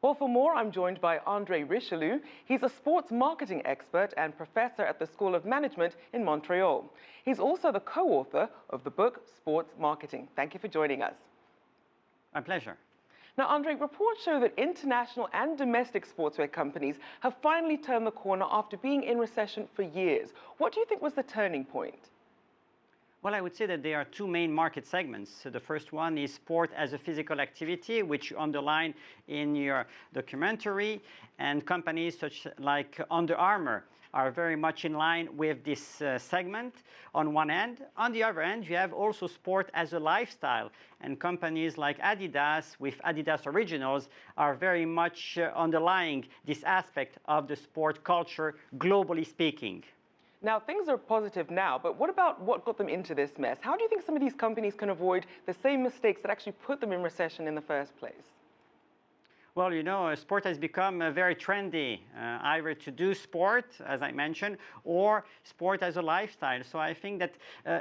Well, for more, I'm joined by Andre Richelieu. He's a sports marketing expert and professor at the School of Management in Montreal. He's also the co-author of the book Sports Marketing. Thank you for joining us. My pleasure. Now, Andre, reports show that international and domestic sportswear companies have finally turned the corner after being in recession for years. What do you think was the turning point? Well, I would say that there are two main market segments. So the first one is sport as a physical activity, which you underline in your documentary, and companies such like Under Armour are very much in line with this segment on one end. On the other end, you have also sport as a lifestyle, and companies like Adidas with Adidas Originals are very much underlying this aspect of the sport culture, globally speaking. Now, things are positive now, but what about what got them into this mess? How do you think some of these companies can avoid the same mistakes that actually put them in recession in the first place? Well, you know, sport has become very trendy, either to do sport, as I mentioned, or sport as a lifestyle. So I think that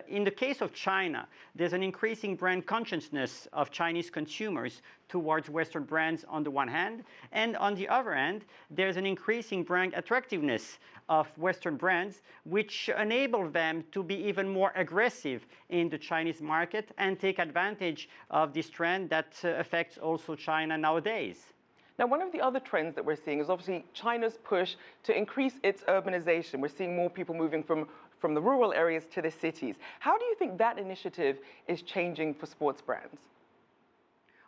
in the case of China, there's an increasing brand consciousness of Chinese consumers towards Western brands on the one hand, and on the other hand, there's an increasing brand attractiveness of Western brands, which enable them to be even more aggressive in the Chinese market and take advantage of this trend that affects also China nowadays. Now, one of the other trends that we're seeing is obviously China's push to increase its urbanization. We're seeing more people moving from the rural areas to the cities. How do you think that initiative is changing for sports brands?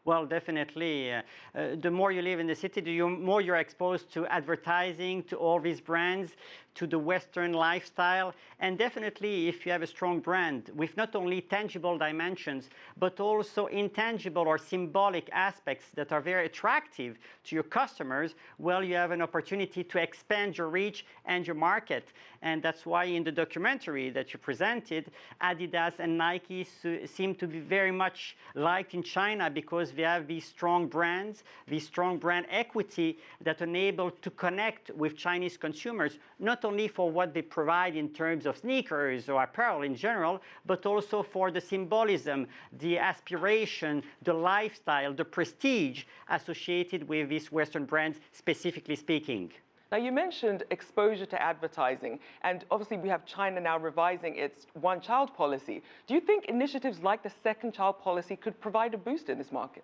Well, definitely. The more you live in the city, the more you're exposed to advertising, to all these brands, to the Western lifestyle. And definitely, if you have a strong brand with not only tangible dimensions, but also intangible or symbolic aspects that are very attractive to your customers, well, you have an opportunity to expand your reach and your market. And that's why in the documentary that you presented, Adidas and Nike seem to be very much liked in China because they have these strong brands, this strong brand equity that enable to connect with Chinese consumers, not only for what they provide in terms of sneakers or apparel in general, but also for the symbolism, the aspiration, the lifestyle, the prestige associated with these Western brands, specifically speaking. Now, you mentioned exposure to advertising, and obviously we have China now revising its one-child policy. Do you think initiatives like the second-child policy could provide a boost in this market?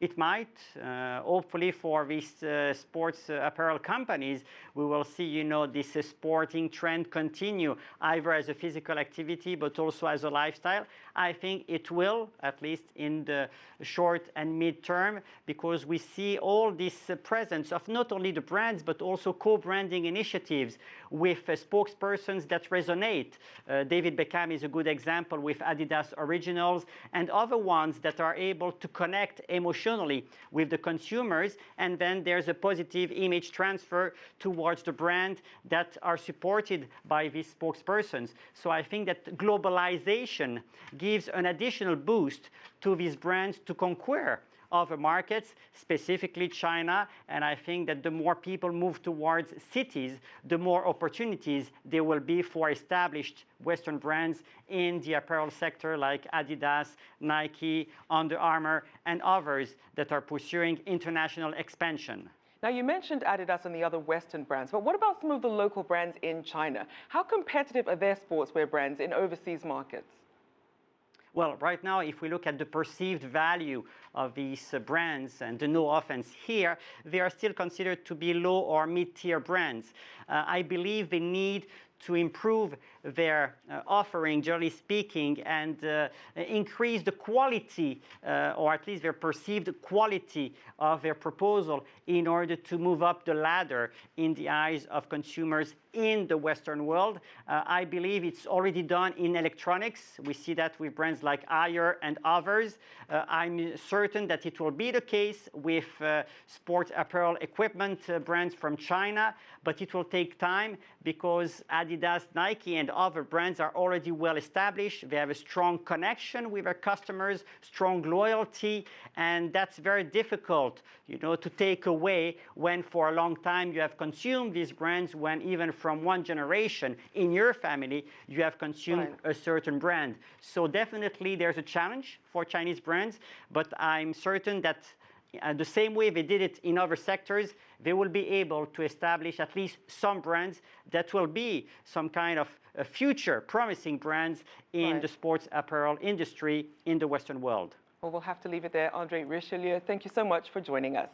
It might. Hopefully for these sports apparel companies, we will see, you know, this sporting trend continue, either as a physical activity, but also as a lifestyle. I think it will, at least in the short and mid-term, because we see all this presence of not only the brands, but also co-branding initiatives with spokespersons that resonate. David Beckham is a good example with Adidas Originals, and other ones that are able to connect emotionally with the consumers, and then there's a positive image transfer towards the brand that are supported by these spokespersons. So I think that globalization gives an additional boost to these brands to conquer other markets, specifically China, and I think that the more people move towards cities, the more opportunities there will be for established Western brands in the apparel sector like Adidas, Nike, Under Armour, and others that are pursuing international expansion. Now, you mentioned Adidas and the other Western brands, but what about some of the local brands in China? How competitive are their sportswear brands in overseas markets? Well, right now, if we look at the perceived value of these brands, and no offense here, they are still considered to be low or mid-tier brands. I believe they need to improve their offering, generally speaking, and increase the quality, or at least their perceived quality of their proposal in order to move up the ladder in the eyes of consumers in the Western world. I believe it's already done in electronics. We see that with brands like Ayer and others. I'm certain that it will be the case with sports apparel equipment brands from China, but it will take time because Adidas, Nike, and other brands are already well established. They have a strong connection with their customers, strong loyalty, and that's very difficult, you know, to take away when for a long time you have consumed these brands, when even from one generation in your family you have consumed a certain brand. So definitely there's a challenge for Chinese brands, but I'm certain that the same way they did it in other sectors, they will be able to establish at least some brands that will be some kind of future promising brands in the sports apparel industry in the Western world. Well, we'll have to leave it there. André Richelieu, thank you so much for joining us.